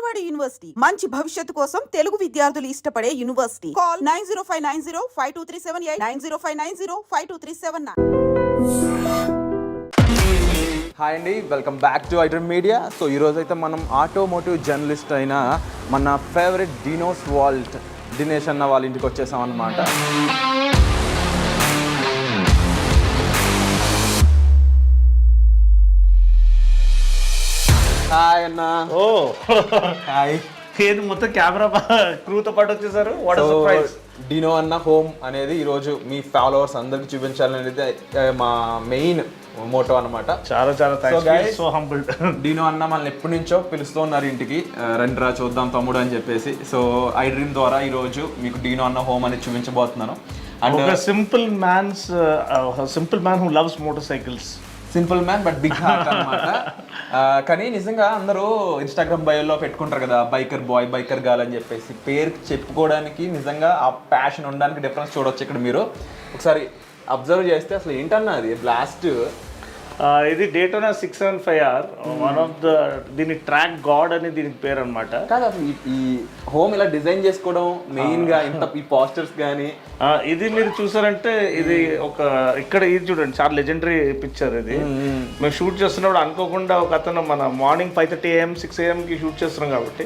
Vijayawada university మంచి భవిష్యత్తు కోసం తెలుగు విద్యార్థులు ఇష్టపడే యూనివర్సిటీ. కాల్ 9059052378 9059052379. హాయ్ అండి, welcome back to iDream media. So ఈరోజు అయితే మనం ఆటోమోటివ్ జర్నలిస్ట్ అయిన మన ఫేవరెట్ డినోస్ వాల్ట్ దినేష్ అన్న వాళ్ళ ఇంటికి వచ్చేసాం అన్నమాట. హాయ్ అన్న. ఓ హాయ్. ఏది మొత్తం కెమెరా క్రూతో పాటు వచ్చేసారు. What surprise. డినో అన్న హోమ్ అనేది ఈరోజు మీ ఫాలోవర్స్ అందరికి చూపించాలనేది మా మెయిన్ మోటో అనమాట. చాలా చాలా థాంక్స్. So humbled. డినో అన్న మనల్ని ఎప్పటి నుంచో పిలుస్తూ ఉన్నారు ఇంటికి, రండిరా చూద్దాం తమ్ముడు అని చెప్పేసి. సో ఐ డ్రీమ్ ద్వారా ఈరోజు మీకు డినో అన్న హోమ్ అనేది చూపించబోతున్నాను. And simple man who loves motorcycles. Simple man but big heart అనమాట. కానీ నిజంగా అందరూ ఇన్స్టాగ్రామ్ బయోలో పెట్టుకుంటారు కదా, బైకర్ బాయ్, బైకర్ గర్ల్ అని చెప్పేసి. పేరు చెప్పుకోవడానికి నిజంగా ఆ ప్యాషన్ ఉండడానికి డిఫరెన్స్ చూడవచ్చు ఇక్కడ. మీరు ఒకసారి అబ్జర్వ్ చేస్తే అసలు ఏంటన్నా అది బ్లాస్ట్. ఇది Daytona 675R. One of the దీని ట్రాక్ గాడ్ అని దీనికి పేరు అనమాట. కాదు అసలు ఈ హోమ్ ఇలా డిజైన్ చేసుకోవడం మెయిన్ గా ఇంత ఈ పోస్టర్స్ కానీ ఇది మీరు చూసారంటే ఇది ఒక ఇక్కడ ఇది చూడండి, చాలా లెజెండరీ పిక్చర్ ఇది. మేము షూట్ చేస్తున్నప్పుడు అనుకోకుండా ఒక అతను మన మార్నింగ్ 5:30 AM 6 AM కి షూట్ చేస్తున్నాం కాబట్టి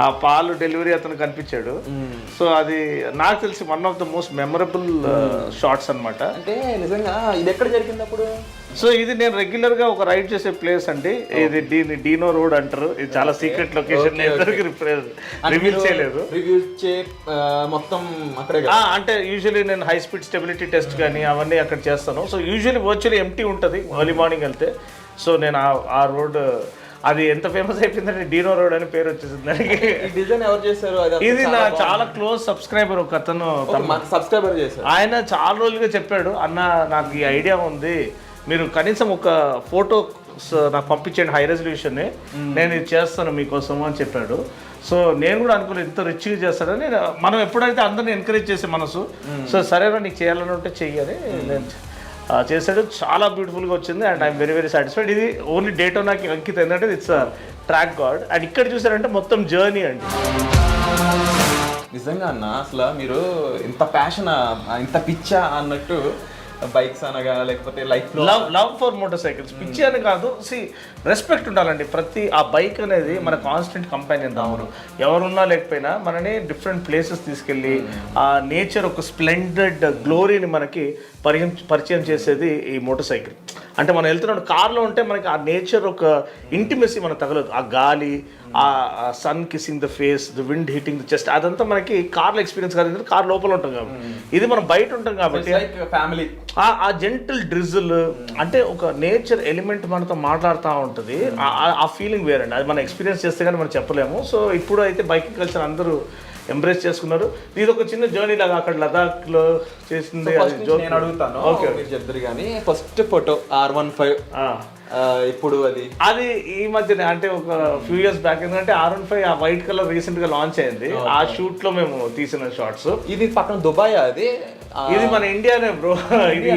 ఆ పాలు డెలివరీ అతను కనిపించాడు. సో అది నాకు తెలిసి one of the most memorable shorts అనమాట. అంటే నిజంగా ఇది ఎక్కడ జరిగింది అప్పుడు? సో ఇది నేను రెగ్యులర్ గా ఒక రైడ్ చేసే ప్లేస్ అండి. ఇది డీనో రోడ్ అంటారు. ఇది చాలా సీక్రెట్ లొకేషన్, రివీల్ చేయలేదు. మొత్తం అక్కడే అంటే యూజువల్లీ నేను హై స్పీడ్ స్టెబిలిటీ టెస్ట్ కానీ అవన్నీ అక్కడ చేస్తాను. సో యూజువల్లీ వర్చువల్లీ ఎంటీ ఉంటుంది ఎర్లీ మార్నింగ్ వెళ్తే. సో నేను ఆ రోడ్ అది ఎంత ఫేమస్ అయిపోయిందంటే డీనో రోడ్ అని పేరు వచ్చేసింది దానికి. డిజైన్ ఎవరు చేశారు? ఇది నా చాలా క్లోజ్ సబ్స్క్రైబర్ ఒక అతను సబ్స్క్రైబర్ చేశారు. ఆయన చాలా రోజులుగా చెప్పాడు, అన్న నాకు ఈ ఐడియా ఉంది, మీరు కనీసం ఒక ఫోటో నాకు పంపించండి హై రెజల్యూషన్, నేను ఇది చేస్తాను మీకోసం అని చెప్పాడు. సో నేను కూడా అనుకోలేదు ఇంత రిచ్గా చేస్తాడని. మనం ఎప్పుడైతే అందరిని ఎంకరేజ్ చేసే మనసు, సో సరేనా నీకు చేయాలని ఉంటే చెయ్యని నేను చేశాడు. చాలా బ్యూటిఫుల్గా వచ్చింది and I'm very very satisfied. ఇది ఓన్లీ డేటోనాకి అంకితం, ఏంటంటే ఇట్స్ ట్రాక్ గాడ్. అండ్ ఇక్కడ చూసారంటే మొత్తం జర్నీ అండి. నిజంగా అన్న అసలు మీరు ఇంత ప్యాషన్, ఇంత పిచ్చా అన్నట్టు బైక్స్ అనగా లేకపోతే life love for motor cycles పిచ్చి అని కాదు. రెస్పెక్ట్ ఉండాలండి. ప్రతి ఆ బైక్ అనేది మన కాన్స్టెంట్ కంపానియన్. ఎవరున్నా లేకపోయినా మనని డిఫరెంట్ ప్లేసెస్ తీసుకెళ్ళి ఆ నేచర్ ఒక స్ప్లెండెడ్ గ్లోరీని మనకి పరిచయం చేసేది ఈ మోటార్ సైకిల్. అంటే మనం వెళ్తున్నాం కార్లో ఉంటే మనకి ఆ నేచర్ ఒక ఇంటిమెసీ మనకు తగలదు. ఆ గాలి, ఆ sun kissing the face, the wind hitting the chest, అదంతా మనకి కార్లో ఎక్స్పీరియన్స్ కాదు, కార్ లోపల ఉంటాం కాబట్టి. ఇది మనం బయట ఉంటాం కాబట్టి ఫ్యామిలీ ఆ జెంటల్ డ్రిజిల్ అంటే ఒక నేచర్ ఎలిమెంట్ మనతో మాట్లాడుతూ ఉంటుంది. ఆ ఫీలింగ్ వేరండి. అది మనం ఎక్స్పీరియన్స్ చేస్తే కానీ మనం చెప్పలేము. సో ఇప్పుడు అయితే బైకింగ్ కల్చర్ అందరూ ఎంబ్రేస్ చేసుకున్నారు. ఇది ఒక చిన్న జర్నీ లాగా అక్కడ లదాఖ్ లో చేసింది. నేను అడుగుతాను, మీరు చెప్తారు కానీ ఫస్ట్ ఫోటో R15 ఇప్పుడు అది ఈ మధ్యనే అంటే ఒక ఫ్యూ ఇయర్స్ బ్యాక్. ఎందుకంటే R15 ఆ వైట్ కలర్ రీసెంట్ గా లాంచ్ అయింది. ఆ షూట్ లో మేము తీసిన షార్ట్స్. ఇది పక్కన దుబాయ్, అది ఇది మన ఇండియానే బ్రో. ఇది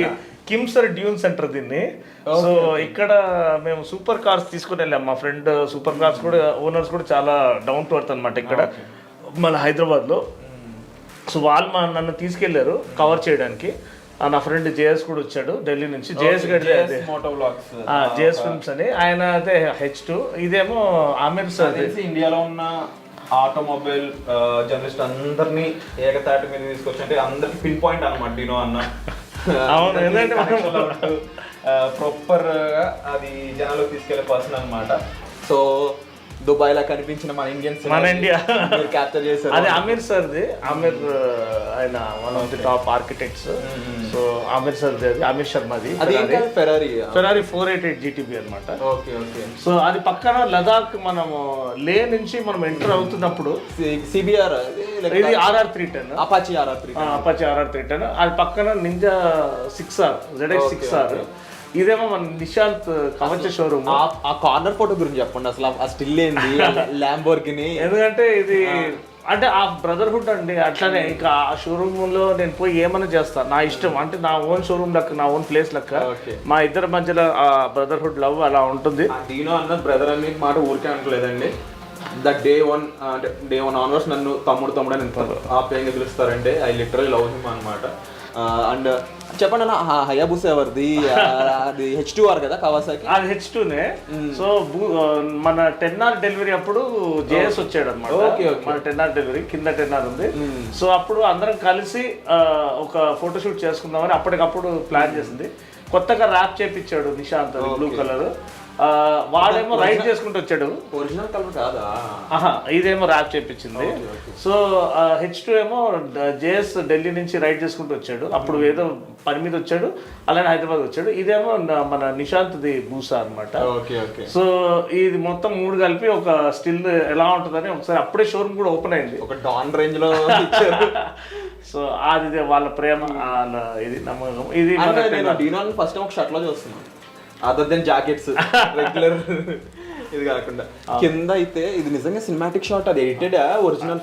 కిమ్సర్ డ్యూన్ సెంటర్ దీన్ని. సో ఇక్కడ మేము సూపర్ కార్స్ తీసుకుని వెళ్ళాం. మా ఫ్రెండ్ సూపర్ కార్స్ కూడా ఓనర్స్ కూడా చాలా డౌన్ టు ఎర్త్ అనమాట ఇక్కడ మన హైదరాబాద్లో. సో వాళ్ళు నన్ను తీసుకెళ్లారు కవర్ చేయడానికి. నా ఫ్రెండ్ జేఎస్ కూడా వచ్చాడు ఢిల్లీ నుంచి. జేఎస్ ఫిల్మ్స్ అని ఆయన అయితే H2. ఇదేమో ఆమిర్ సార్. ఇండియాలో ఉన్న ఆటోమొబైల్ జర్నలిస్ట్ అందరినీ ఏకతాటి మీద తీసుకొచ్చి, అంటే అందరికి పిన్ పాయింట్ అనమాట డినో అన్న. అవును, ఎందుకంటే ప్రాపర్ గా అది జనాలకు తీసుకెళ్లే పర్సన్ అనమాట. సో దుబాయ్ లా కనిపించిన మన ఇండియన్స్, మన ఇండియా క్యాప్చర్ చేశారు. అది అమీర్ సార్ది. అమీర్ ఆయన one of the top architects. So Ameer సార్ది, అది అమీర్ శర్మది. ఫెరారీ 488 GTB అనమాట. సో అది పక్కన లదాఖ్. మనము లే నుంచి మనం ఎంటర్ అవుతున్నప్పుడు CBR, ఇది RR310, అపాచీ RR310. అది పక్కన నింజా 6R, ZX 6R. ఇదేమో మన నిశాంత్ కవచ షోరూమ్. ఆ కార్నర్ ఫోటో గురించి చెప్పండి అసలు. ఆ స్టిల్ ఏంది ల్యాంబోర్గిని? ఎందుకంటే ఇది అంటే ఆ బ్రదర్హుడ్ అండి. అట్లానే ఇంకా ఆ షోరూమ్ లో నేను పోయి ఏమైనా చేస్తాను, నా ఇష్టం. అంటే నా ఓన్ షోరూమ్ లెక్క, నా ఓన్ ప్లేస్ లెక్క. మా ఇద్దరి మధ్యలో ఆ బ్రదర్హుడ్ లవ్ అలా ఉంటుంది. డినో అన్న బ్రదర్ అనే మాట ఊరికే అనట్లేదండి. డే వన్ అంటే డే వన్ ఆన్వర్స్ నన్ను తమ్ముడు అని ఎంత ఆప్యాయంగా పిలుస్తారంటే ఐ లిటరల్లీ లవ్ హిమ్ అనమాట. అండ్ చెప్పండి అన్న, హయాబుసా ఎవరిది? అది H2R కదా, కవాసాకి. అది H2నే. సో మన 10R డెలివరీ అప్పుడు జేఎస్ వచ్చాడు అనమాట. మన 10R డెలివరీ కింద 10R ఉంది. సో అప్పుడు అందరం కలిసి ఒక ఫోటోషూట్ చేసుకుందామని అప్పటికప్పుడు ప్లాన్ చేసింది. కొత్తగా ర్యాప్ చేపించాడు నిశాంత్, బ్లూ కలర్. వాడేమో రైడ్ చేసుకుంటూ వచ్చాడు. ఒరిజినల్ కలర్ కాదా? ఇదేమో ర్యాప్ చేపించింది. సో H2 ఏమో జేఎస్ ఢిల్లీ నుంచి రైడ్ చేసుకుంటూ వచ్చాడు. అప్పుడు ఏదో పని మీద వచ్చాడు, అలానే హైదరాబాద్ వచ్చాడు. ఇదేమో మన నిశాంత్ది బూసా అనమాట. సో ఇది మొత్తం 3 కలిపి ఒక స్టిల్ ఎలా ఉంటుందని ఒకసారి అప్పుడే షోరూమ్ కూడా ఓపెన్ అయింది. ఒక డాన్ రేంజ్ లో ఇచ్చారు. సో అది వాళ్ళ ప్రేమ, ఇది నమ్మకం. ఇది నేను డీనాన్ ఫస్ట్ టైం ఒక షర్ట్ లో చూస్తున్నాను, అదర్ దెన్ జాకెట్స్ రెగ్యులర్ ఇది కాకుండా. కింద అయితే ఇది నిజంగా సినిమాటిక్ షాట్, అది ఎడిటెడ్ ఒరిజినల్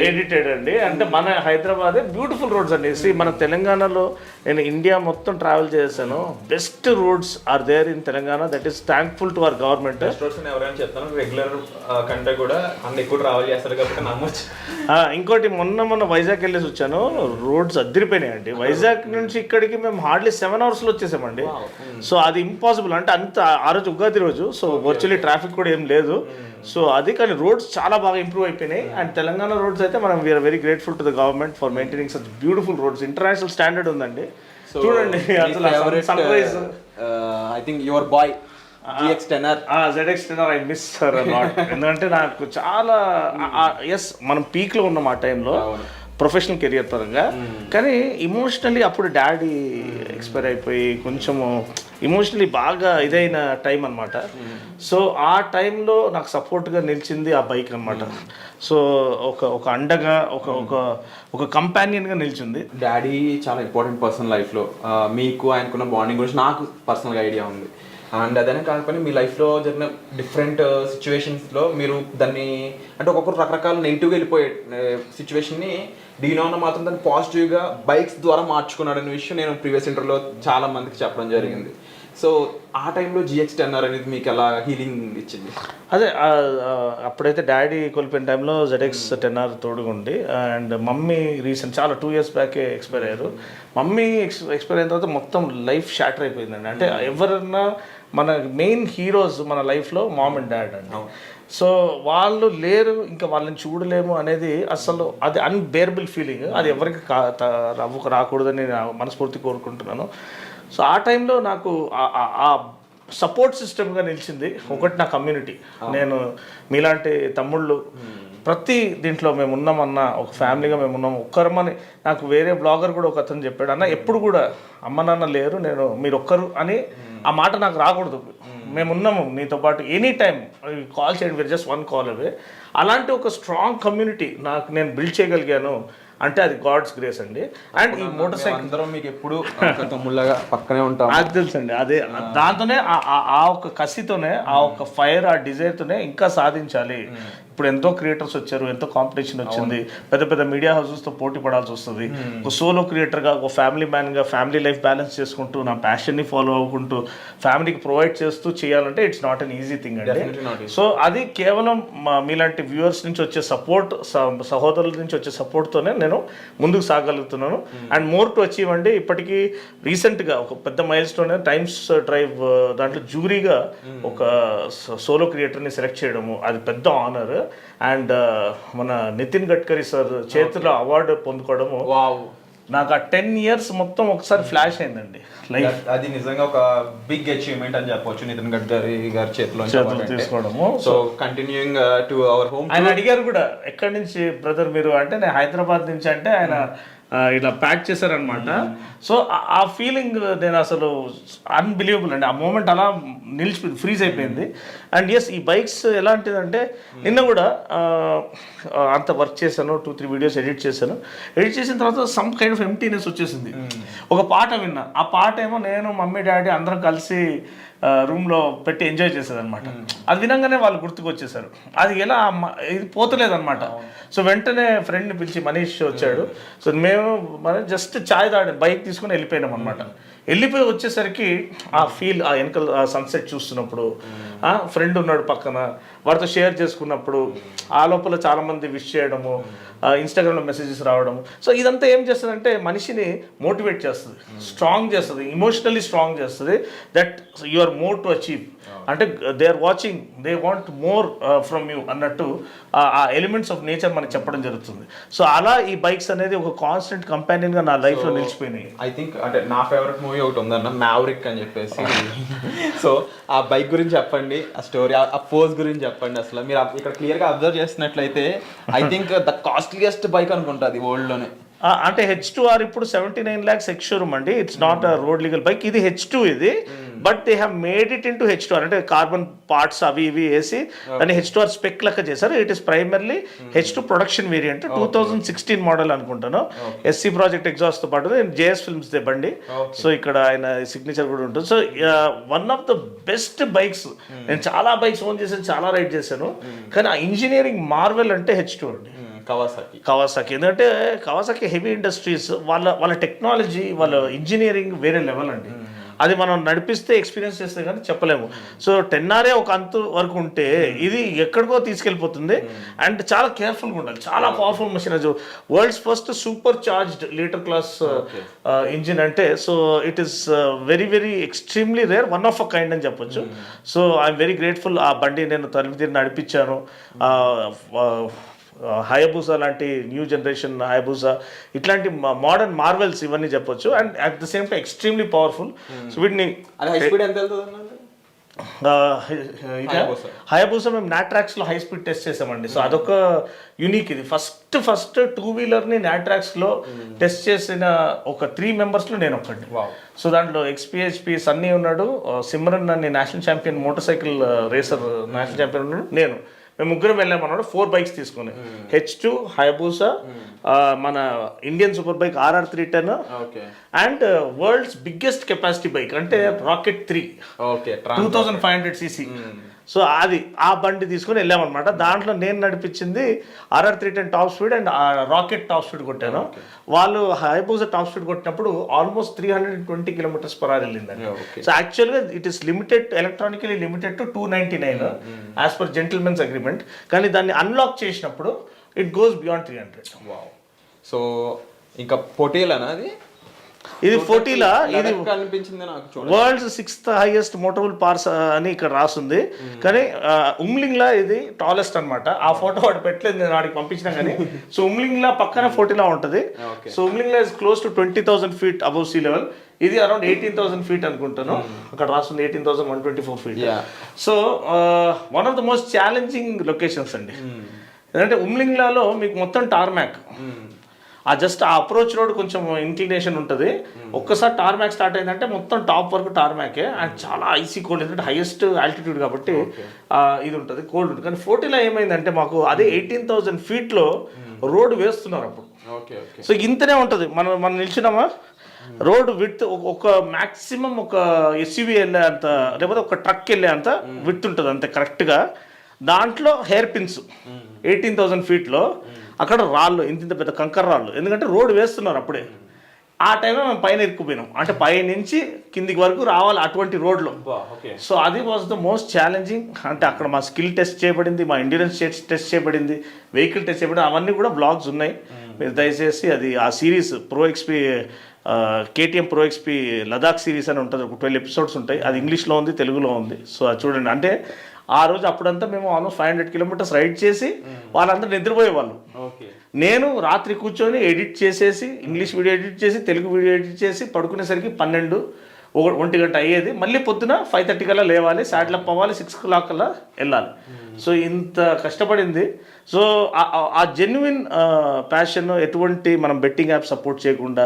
ఎడిటెడ్ అండి. అంటే మన హైదరాబాద్ బ్యూటిఫుల్ రోడ్స్ అండి. మన తెలంగాణలో నేను ఇండియా మొత్తం ట్రావెల్ చేశాను. Best roads are there in Telangana. That is thankful to our government. ఎవరైనా చెప్తాను రెగ్యులర్ కంటే కూడా అన్ని ఎక్కువ ట్రావెల్ చేస్తారు కాబట్టి నమ్మొచ్చు. ఇంకోటి మొన్న వైజాగ్ వెళ్ళేసి వచ్చాను. రోడ్స్ అద్దరిపోయినాయి అండి. వైజాగ్ నుంచి ఇక్కడికి మేము హార్డ్లీ 7 hours లో వచ్చేసామండి. సో అది ఇంపాసిబుల్ అంటే అంత ఆ రోజు ఉగాది రోజు. సో వర్చువల్లీ ట్రాఫిక్ కూడా ఏం లేదు. సో అది కానీ రోడ్స్ చాలా బాగా ఇంప్రూవ్ అయిపోయినాయి. అండ్ తెలంగాణ రోడ్స్ అయితే మనం we are very grateful to the government for maintaining such beautiful roads. International standard ఉందండి. చూడండి sunrise. I think your boy ZX10R I miss her a lot. ఎందుకంటే నాకు చాలా మనం పీక్ లో ఉన్నాం ఆ టైంలో ప్రొఫెషనల్ కెరియర్ పరంగా. కానీ ఇమోషనలీ అప్పుడు డాడీ ఎక్స్పైర్ అయిపోయి కొంచెము ఇమోషనలీ బాగా ఇదైన టైం అనమాట. సో ఆ టైంలో నాకు సపోర్ట్గా నిలిచింది ఆ బైక్ అనమాట. సో ఒక అండగా ఒక కంపానియన్గా నిలిచింది. డాడీ చాలా ఇంపార్టెంట్ పర్సన్ లైఫ్లో. మీకు ఆయనకున్న బాండింగ్ గురించి నాకు పర్సనల్గా ఐడియా ఉంది. అండ్ అదనే కాకపోతే మీ లైఫ్లో జరిగిన డిఫరెంట్ సిచ్యువేషన్స్లో మీరు దాన్ని అంటే ఒక్కొక్కరు రకరకాల నెగిటివ్గా వెళ్ళిపోయే సిచ్యువేషన్ని డీనోన మాత్రం దాన్ని పాజిటివ్గా బైక్స్ ద్వారా మార్చుకున్నాడనే విషయం నేను ప్రీవియస్ ఇంటర్వ్యూలో చాలా మందికి చెప్పడం జరిగింది. సో ఆ టైంలో GX10R అనేది మీకు ఎలా హీలింగ్ ఇచ్చింది? అదే అప్పుడైతే డాడీ కోల్పోయిన టైంలో ZX10R తోడుగుండి. అండ్ మమ్మీ రీసెంట్ చాలా 2 years బ్యాకే ఎక్స్పైర్ అయ్యారు. మమ్మీ ఎక్స్పైర్ అయిన తర్వాత మొత్తం లైఫ్ షాటర్ అయిపోయిందండి. అంటే ఎవరన్నా మన మెయిన్ హీరోస్ మన లైఫ్లో మామ్ అండ్ డాడ్ అండి. సో వాళ్ళు లేరు, ఇంకా వాళ్ళని చూడలేము అనేది అసలు అది అన్బేరబుల్ ఫీలింగ్. అది ఎవరికి రాకూడదని నేను మనస్ఫూర్తి కోరుకుంటున్నాను. సో ఆ టైంలో నాకు ఆ సపోర్ట్ సిస్టమ్గా నిలిచింది ఒకటి నా కమ్యూనిటీ. నేను మీలాంటి తమ్ముళ్ళు ప్రతి దీంట్లో మేము ఉన్నామన్న ఒక ఫ్యామిలీగా మేము ఉన్నాము. ఒక్కరమని నాకు వేరే బ్లాగర్ కూడా ఒక అతను చెప్పాడు, అన్న ఎప్పుడు కూడా అమ్మ నాన్న లేరు, మీరు ఒక్కరు అని ఆ మాట నాకు రాకూడదు. మేము ఉన్నాము నీతో పాటు ఎనీ టైం కాల్ చేయండి, మీరు జస్ట్ 1 call అవే. అలాంటి ఒక స్ట్రాంగ్ కమ్యూనిటీ నేను బిల్డ్ చేయగలిగాను అంటే అది గాడ్స్ గ్రేస్ అండి. అండ్ ఈ మోటార్ సైకిల్ అందరం మీకు ఎప్పుడు తమ్ముళ్ళగా పక్కనే ఉంటాం, అది తెలుసండి. అదే దాంతోనే ఆ ఒక కసితోనే ఆ ఒక ఫైర్ ఆ డిజైర్తోనే ఇంకా సాధించాలి. ఇప్పుడు ఎంతో క్రియేటర్స్ వచ్చారు, ఎంతో కాంపిటీషన్ వచ్చింది, పెద్ద పెద్ద మీడియా హౌసెస్తో పోటీ పడాల్సి వస్తుంది. ఒక సోలో క్రియేటర్గా ఒక ఫ్యామిలీ మ్యాన్గా ఫ్యామిలీ లైఫ్ బ్యాలెన్స్ చేసుకుంటూ నా ప్యాషన్ని ఫాలో అవ్వకుంటూ ఫ్యామిలీకి ప్రొవైడ్ చేస్తూ చేయాలంటే it's not an easy thing అండి. సో అది కేవలం మీలాంటి వ్యూవర్స్ నుంచి వచ్చే సపోర్ట్, సహోదరుల నుంచి వచ్చే సపోర్ట్తోనే నేను ముందుకు సాగలుగుతున్నాను. అండ్ మోర్ టు అచీవ్ అండి. ఇప్పటికీ రీసెంట్గా ఒక పెద్ద మైల్ స్టోన్ టైమ్స్ డ్రైవ్ దాంట్లో జ్యూరీగా ఒక సోలో క్రియేటర్ని సెలెక్ట్ చేయడము అది పెద్ద ఆనర్. అండ్ మన నితిన్ గడ్కరీ సార్ చేతిలో అవార్డు పొందుకోవడము నాకు ఆ 10 years మొత్తం ఒకసారి ఫ్లాష్ అయిందండి లైఫ్. అది నిజంగా ఒక బిగ్ అచీవ్మెంట్ అని చెప్పొచ్చు నితిన్ గడ్కరీ గారి చేతిలో తీసుకోవడము. So continuing to our home. ఆయన అడిగారు కూడా ఎక్కడి నుంచి బ్రదర్ మీరు అంటే నేను హైదరాబాద్ నుంచి అంటే ఆయన ఇలా ప్యాక్ చేశారనమాట. సో ఆ ఫీలింగ్ నేను అసలు అన్బిలీవబుల్ అండి. ఆ మూమెంట్ అలా నిలిచిపోయింది, ఫ్రీజ్ అయిపోయింది. అండ్ ఎస్ ఈ బైక్స్ ఎలాంటిదంటే నిన్న కూడా అంత వర్క్ చేశాను, 2-3 వీడియోస్ ఎడిట్ చేశాను. ఎడిట్ చేసిన తర్వాత సమ్ కైండ్ ఆఫ్ ఎంప్టీనెస్ వచ్చేసింది. ఒక పాట విన్నా, ఆ పాట ఏమో నేను మమ్మీ డాడీ అందరం కలిసి రూమ్లో పెట్టి ఎంజాయ్ చేసేదనమాట. అది వినంగానే వాళ్ళు గుర్తుకొచ్చేసారు. అది ఎలా ఇది పోతలేదన్నమాట. సో వెంటనే ఫ్రెండ్ని పిలిచి మనీష్ వచ్చాడు. సో మేము జస్ట్ ఛాయ్ తాడి బైక్ తీసుకుని వెళ్ళిపోయినాం అనమాట. వెళ్ళిపోయి వచ్చేసరికి ఆ ఫీల్, ఆ వెనకాల సన్సెట్ చూస్తున్నప్పుడు, ఫ్రెండ్ ఉన్నాడు పక్కన, వాడితో షేర్ చేసుకున్నప్పుడు, ఆ లోపల చాలామంది విష్ చేయడము, ఇన్స్టాగ్రామ్లో మెసేజెస్ రావడము. సో ఇదంతా ఏం చేస్తుందంటే మనిషిని మోటివేట్ చేస్తుంది, స్ట్రాంగ్ చేస్తుంది, ఇమోషనల్లీ స్ట్రాంగ్ చేస్తుంది. That you are more to achieve, అంటే they are watching, they want more from you అన్నట్టు ఆ ఎలిమెంట్స్ ఆఫ్ నేచర్ మనకి చెప్పడం జరుగుతుంది. సో అలా ఈ బైక్స్ అనేది ఒక కాన్స్టెంట్ కంపానియన్గా నా లైఫ్లో నిలిచిపోయినాయి. ఐ థింక్ అంటే నా ఫేవరెట్ మూవీ ఒకటి ఉందన్న, మ్యావరిక్ అని చెప్పేసి. సో ఆ బైక్ గురించి చెప్పండి, ఆ స్టోరీ, ఆ పోజ్ గురించి చెప్పండి. అసలు మీరు ఇక్కడ క్లియర్గా అబ్జర్వ్ చేసినట్లయితే I think the costliest bike అనుకుంటుంది వరల్డ్లోనే. అంటే H2R ఇప్పుడు 79 lakhs ఎక్స్ షోరూమ్ అండి. It's not a road legal bike. ఇది H2 ఇది, but they have made it into H2R, అంటే కార్బన్ పార్ట్స్ అవి ఇవి వేసి దాన్ని H2R స్పెక్ లెక్క చేశారు. It is primarily H2 production variant, 2016 model అనుకుంటాను. SC ప్రాజెక్ట్ ఎగ్జాస్ట్ తో పాటు JS ఫిల్మ్స్ దే బండి. సో ఇక్కడ ఆయన సిగ్నేచర్ కూడా ఉంటుంది. So one of the best bikes. నేను చాలా బైక్స్ ఓన్ చేశాను, చాలా రైడ్ చేశాను, కానీ ఆ ఇంజనీరింగ్ మార్వెల్ అంటే H2 అండి, కవాసాకి. ఎందుకంటే కవాసాకి హెవీ ఇండస్ట్రీస్, వాళ్ళ టెక్నాలజీ, వాళ్ళ ఇంజనీరింగ్ వేరే లెవెల్ అండి. అది మనం నడిపిస్తే ఎక్స్పీరియన్స్ చేస్తే కానీ చెప్పలేము. సో 10RA ఒక అంతు వరకు ఉంటే ఇది ఎక్కడికో తీసుకెళ్ళిపోతుంది. అండ్ చాలా కేర్ఫుల్గా ఉండాలి, చాలా పవర్ఫుల్ మెషిన్. అది world's first super charged litre class engine అంటే, so it is very very extremely rare, one of a kind అని చెప్పొచ్చు. So I'm very grateful. ఆ బండి నేను తరిమి నడిపించాను. హయబూసా లాంటి న్యూ జనరేషన్ హయబూసా, ఇట్లాంటి మోడర్న్ మార్వెల్స్ ఇవన్నీ చెప్పొచ్చు. And at the same time extremely powerful. So వీటిని హయబూసా మేము నాట్రాక్స్లో హై స్పీడ్ టెస్ట్ చేసామండి. సో అదొక యూనిక్. ఇది ఫస్ట్ 2-వీలర్ని నాట్రాక్స్లో టెస్ట్ చేసిన ఒక 3 మెంబర్స్లో నేను ఒక్కడిని. సో దాంట్లో XPHP సన్నీ ఉన్నాడు, సిమ్రన్ అని national champion motor cycle racer national champion ఉన్నాడు, నేను. మేము ముగ్గురం వెళ్ళామన్నాడు 4 బైక్స్ తీసుకుని. H2, హయబూసా, మన Indian super bike RR 310 and world's biggest capacity bike అంటే రాకెట్ 3 2500cc. సో అది ఆ బండి తీసుకుని వెళ్ళామన్నమాట. దాంట్లో నేను నడిపించింది RR 310 top speed and rocket top speed కొట్టాను. వాళ్ళు హైబూసా టాప్ స్పీడ్ కొట్టినప్పుడు ఆల్మోస్ట్ 320 km/h వెళ్ళిందండి. సో యాక్చువల్గా it is limited, electronically limited to 299 as per gentlemen's agreement. కానీ దాన్ని అన్లాక్ చేసినప్పుడు ఇట్ గోస్ బియాండ్ 300. సో ఇంకా పొటేలనా అది? ఇది 40లా, ఇది అనిపించింది నాకు. వరల్డ్స్ 6th హైయెస్ట్ మోటరబుల్ పార్స్ అని ఇక్కడ రాస్తుంది. కానీ ఉమ్లింగ్లా ఇది టాలెస్ట్ అనమాట. ఆ ఫోటో వాడు పెట్టలేదు, నేను వాడికి పంపించినా కానీ. సో ఉమ్లింగ్లా పక్కన 40లా ఉంటుంది. So Umlingla is close to 20,000 feet above sea level. ఇది అరౌండ్ 18,000 feet అనుకుంటాను. అక్కడ రాస్తుంది 18,124 feet. So one of the most challenging locations అండి. ఎందుకంటే ఉమ్లింగ్లాలో మీకు మొత్తం టార్మాక్, ఆ జస్ట్ ఆ అప్రోచ్ రోడ్ కొంచెం ఇంక్లినేషన్ ఉంటుంది. ఒక్కసారి టార్మాక్ స్టార్ట్ అయిందంటే మొత్తం టాప్ వరకు టార్మాకే. అండ్ చాలా ఐసీ కోల్డ్, ఎందుకంటే హైయెస్ట్ ఆల్టిట్యూడ్ కాబట్టి ఇది ఉంటుంది, కోల్డ్ ఉంటుంది. కానీ 40లా ఏమైందంటే మాకు అదే 18,000 feetలో రోడ్డు వేస్తున్నారు అప్పుడు. సో ఇంతనే ఉంటుంది, మనం నిల్చున్నామా, రోడ్ విడ్త్ ఒక మ్యాక్సిమం ఒక SUV వెళ్ళే అంత, లేకపోతే ఒక ట్రక్ వెళ్ళే అంత విడ్త్ ఉంటుంది అంతే కరెక్ట్గా. దాంట్లో హెయిర్ పిన్స్ 18,000 feetలో అక్కడ రాళ్ళు, ఇంత పెద్ద కంకర రాళ్ళు, ఎందుకంటే రోడ్ వేస్తున్నారు అప్పుడే. ఆ టైంలో మేము పైన ఇరుక్కుపోయినాం, అంటే పై నుంచి కిందికి వరకు రావాలి అటువంటి రోడ్లో. సో అది వాజ్ ద మోస్ట్ ఛాలెంజింగ్. అంటే అక్కడ మా స్కిల్ టెస్ట్ చేయబడింది, మా ఎండ్యూరెన్స్ టెస్ట్ చేయబడింది, వెహికల్ టెస్ట్ చేయబడింది, అవన్నీ కూడా బ్లాగ్స్ ఉన్నాయి. మీరు దయచేసి అది ఆ series Pro XP KTM Pro XP Ladakh series అని ఉంటుంది, ఒక 12 episodes ఉంటాయి. అది ఇంగ్లీష్లో ఉంది, తెలుగులో ఉంది. సో అది చూడండి. అంటే ఆ రోజు అప్పుడంతా మేము ఆల్మోస్ట్ 500 kilometers రైడ్ చేసి వాళ్ళంతా నిద్రపోయేవాళ్ళు. నేను రాత్రి కూర్చొని ఎడిట్ చేసేసి, ఇంగ్లీష్ వీడియో ఎడిట్ చేసి, తెలుగు వీడియో ఎడిట్ చేసి పడుకునేసరికి 12-1 గంట అయ్యేది. మళ్ళీ పొద్దున 5:30 కల్లా లేవాలి, సాటిల్ అప్ అవ్వాలి, 6 o'clock కల్లా వెళ్ళాలి. సో ఇంత కష్టపడింది. సో ఆ జెన్యున్ ప్యాషన్, ఎటువంటి మనం బెట్టింగ్ యాప్ సపోర్ట్ చేయకుండా,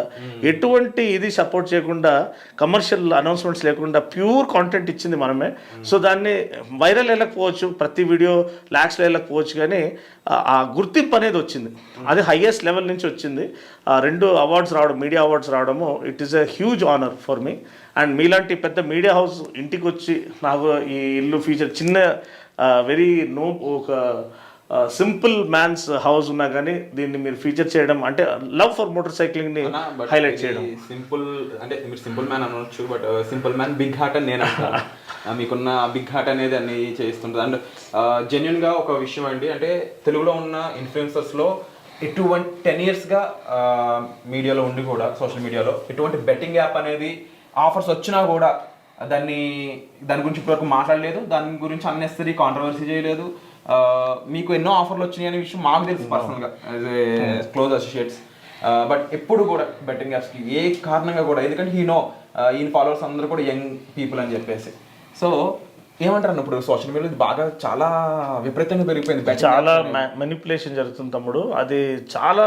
ఎటువంటి ఇది సపోర్ట్ చేయకుండా, కమర్షియల్ అనౌన్స్మెంట్స్ లేకుండా ప్యూర్ కాంటెంట్ ఇచ్చింది మనమే. సో దాన్ని వైరల్ వెళ్ళకపోవచ్చు, ప్రతి వీడియో లాక్స్లో వెళ్ళకపోవచ్చు, కానీ ఆ గుర్తింపు అనేది వచ్చింది. అది హైయెస్ట్ లెవెల్ నుంచి వచ్చింది. 2 అవార్డ్స్ రావడం, మీడియా అవార్డ్స్ రావడము, it is a huge honour for me. And మీలాంటి పెద్ద మీడియా హౌస్ ఇంటికి వచ్చి నాకు ఈ ఇల్లు ఫీచర్ చిన్న వెరీ ఒక సింపుల్ మ్యాన్స్ హౌస్ ఉన్నా కానీ దీన్ని మీరు ఫీచర్ చేయడం అంటే లవ్ ఫర్ మోటార్ సైక్లింగ్ ని హైలైట్ చేయడం. సింపుల్ అంటే మీరు సింపుల్ మ్యాన్ అనొచ్చు, but simple man big heart అని నేను అంటాను. మీకున్న బిగ్ హార్ట్ అనేది అన్ని చేస్తుంటుంది. అండ్ జెన్యున్ గా ఒక విషయం అండి, అంటే తెలుగులో ఉన్న ఇన్ఫ్లుయెన్సర్స్ లో ఎటువంటి 10 yearsగా మీడియాలో ఉండి కూడా, సోషల్ మీడియాలో ఎటువంటి బెట్టింగ్ యాప్ అనేది ఆఫర్స్ వచ్చినా కూడా దాని గురించి ఇప్పటివరకు మాట్లాడలేదు, దాని గురించి అన్నెసరీ కాంట్రవర్సీ చేయలేదు. మీకు ఎన్నో ఆఫర్లు వచ్చినాయి అనే విషయం మాకు తెలుసు పర్సనల్గా as a close associates. But ఎప్పుడు కూడా బెట్టింగ్ యాప్స్కి ఏ కారణంగా కూడా, ఎందుకంటే ఈయన ఫాలోవర్స్ అందరూ కూడా యంగ్ పీపుల్ అని చెప్పేసి. సో ఏమంటారు ఇప్పుడు సోషల్ మీడియాలో బాగా చాలా విపరీతంగా పెరిగిపోయింది, చాలా మెనిపులేషన్ జరుగుతుంది తమ్ముడు. అది చాలా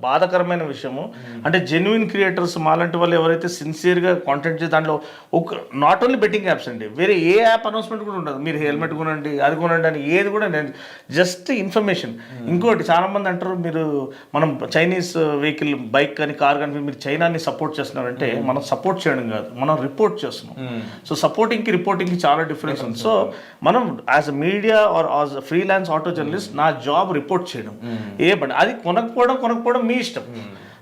బాధాకరమైన విషయము. అంటే జెన్యున్ క్రియేటర్స్ మాలాంటి వాళ్ళు ఎవరైతే సిన్సియర్గా కాంటెంట్ చేసి దాంట్లో ఒక నాట్ ఓన్లీ బెట్టింగ్ యాప్స్ అండి, వేరే ఏ యాప్ అనౌన్స్మెంట్ కూడా ఉండదు. మీరు హెల్మెట్ కొనండి, అది కొనండి అని ఏది కూడా నేను జస్ట్ ఇన్ఫర్మేషన్. ఇంకోటి చాలామంది అంటారు మీరు మనం చైనీస్ వెహికల్ బైక్ కానీ కార్ కానీ మీరు చైనాని సపోర్ట్ చేస్తున్నారంటే మనం సపోర్ట్ చేయడం కాదు, మనం రిపోర్ట్ చేస్తున్నాం. సో సపోర్టింగ్కి రిపోర్టింగ్కి చాలా డిఫరెన్స్ ఉంది. సో మనం as a media or as a freelance auto journalist నా జాబ్ రిపోర్ట్ చేయడం. అది కొనకపోవడం మీ ఇష్టం.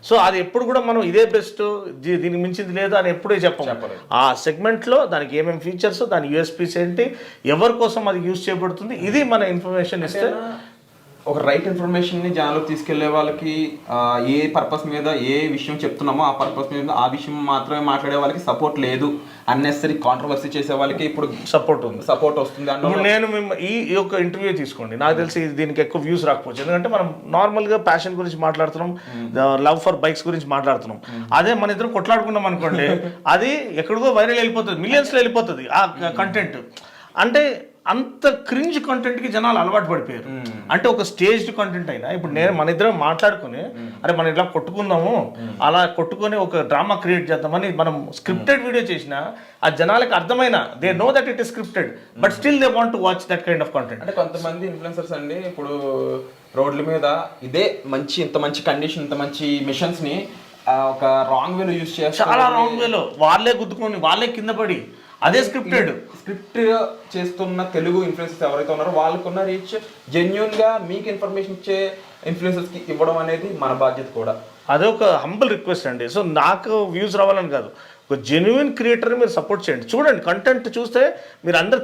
సో అది ఎప్పుడు కూడా మనం ఇదే బెస్ట్, దీనికి మించింది లేదు అని ఎప్పుడే చెప్పాలి. ఆ సెగ్మెంట్లో దానికి ఏమేమి ఫీచర్స్, దాని యూఎస్పీస్ ఏంటి, ఎవరి కోసం అది యూజ్ చేయబడుతుంది, ఇది మన ఇన్ఫర్మేషన్ ఇస్తే ఒక రైట్ ఇన్ఫర్మేషన్ని జనాలకు తీసుకెళ్లే వాళ్ళకి ఏ పర్పస్ మీద ఏ విషయం చెప్తున్నామో ఆ పర్పస్ మీద ఆ విషయం మాత్రమే మాట్లాడే వాళ్ళకి సపోర్ట్ లేదు, అన్నెసరీ కాంట్రవర్సీ చేసే వాళ్ళకి ఇప్పుడు సపోర్ట్ వస్తుంది. నేను ఈ యొక్క ఇంటర్వ్యూ తీసుకోండి, నాకు తెలిసి దీనికి ఎక్కువ వ్యూస్ రాకపోవచ్చు, ఎందుకంటే మనం నార్మల్గా ప్యాషన్ గురించి మాట్లాడుతున్నాం, లవ్ ఫర్ బైక్స్ గురించి మాట్లాడుతున్నాం. అదే మన ఇద్దరం కొట్లాడుకున్నాం అనుకోండి, అది ఎక్కడికో వైరల్ వెళ్ళిపోతుంది, మిలియన్స్లో వెళ్ళిపోతుంది ఆ కంటెంట్. అంటే అంత క్రింజ్ కంటెంట్కి జనాలు అలవాటు పడిపోయారు. అంటే ఒక స్టేజ్డ్ కంటెంట్ అయినా ఇప్పుడు మన ఇద్దరం మాట్లాడుకుని అరే మనం ఇలా కొట్టుకుందాము, అలా కొట్టుకొని ఒక డ్రామా క్రియేట్ చేద్దామని మనం స్క్రిప్టెడ్ వీడియో చేసినా ఆ జనాలకు అర్థమైనా they know that it is scripted, but still they want to watch that kind of content. అంటే కొంతమంది ఇన్ఫ్లుయెన్సర్స్ అండి ఇప్పుడు రోడ్ల మీద ఇదే ఇంత మంచి కండిషన్, ఇంత మంచి మిషన్స్ ని ఒక రాంగ్ వేలో యూజ్ చేస్తారు. చాలా రాంగ్ వేలో వాళ్ళే గుద్దుకొని వాళ్ళే కింద పడి, అదే స్క్రిప్ట్ చేస్తున్న తెలుగు ఇన్ఫ్లుయెన్సర్స్ ఎవరైతే ఉన్నారో వాళ్ళకున్న రీచ్ జెన్యున్ గా మీకు ఇన్ఫర్మేషన్ ఇచ్చే ఇన్ఫ్లుయెన్సర్స్ కి ఇవ్వడం అనేది మన బాధ్యత కూడా. అదే ఒక హంబుల్ రిక్వెస్ట్ అండి. సో నాకు వ్యూస్ రావాలని కాదు, ఒక జెన్యున్ క్రియేటర్ని మీరు సపోర్ట్ చేయండి. చూడండి కంటెంట్ చూస్తే మీరు అందరు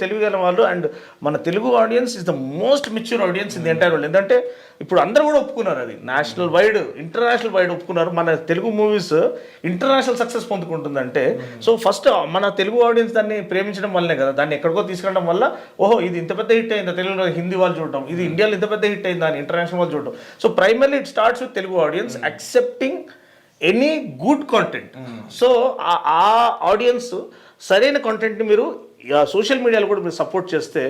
తెలివిగల వాళ్ళు. అండ్ మన Telugu audience is the most mature audience in the entire world. ఎందుకంటే ఇప్పుడు అందరూ కూడా ఒప్పుకున్నారు, అది నేషనల్ వైడ్ ఇంటర్నేషనల్ వైడ్ ఒప్పుకున్నారు. మన తెలుగు మూవీస్ ఇంటర్నేషనల్ సక్సెస్ పొందుకుంటుందంటే సో ఫస్ట్ మన తెలుగు ఆడియన్స్ దాన్ని ప్రేమించడం వల్లనే కదా, దాన్ని ఎక్కడికో తీసుకెళ్ళడం వల్ల ఓహో ఇది ఇంత పెద్ద హిట్ అయిందా తెలుగులో, హిందీ వాళ్ళు చూడడం, ఇది ఇండియాలో ఇంత పెద్ద హిట్ అయిందా అని ఇంటర్నేషనల్ వాళ్ళు చూడడం. So primarily it starts with Telugu audience accepting any good content. So ఆ ఆడియన్స్ సరైన కాంటెంట్ని మీరు సోషల్ మీడియాలో కూడా మీరు సపోర్ట్ చేస్తే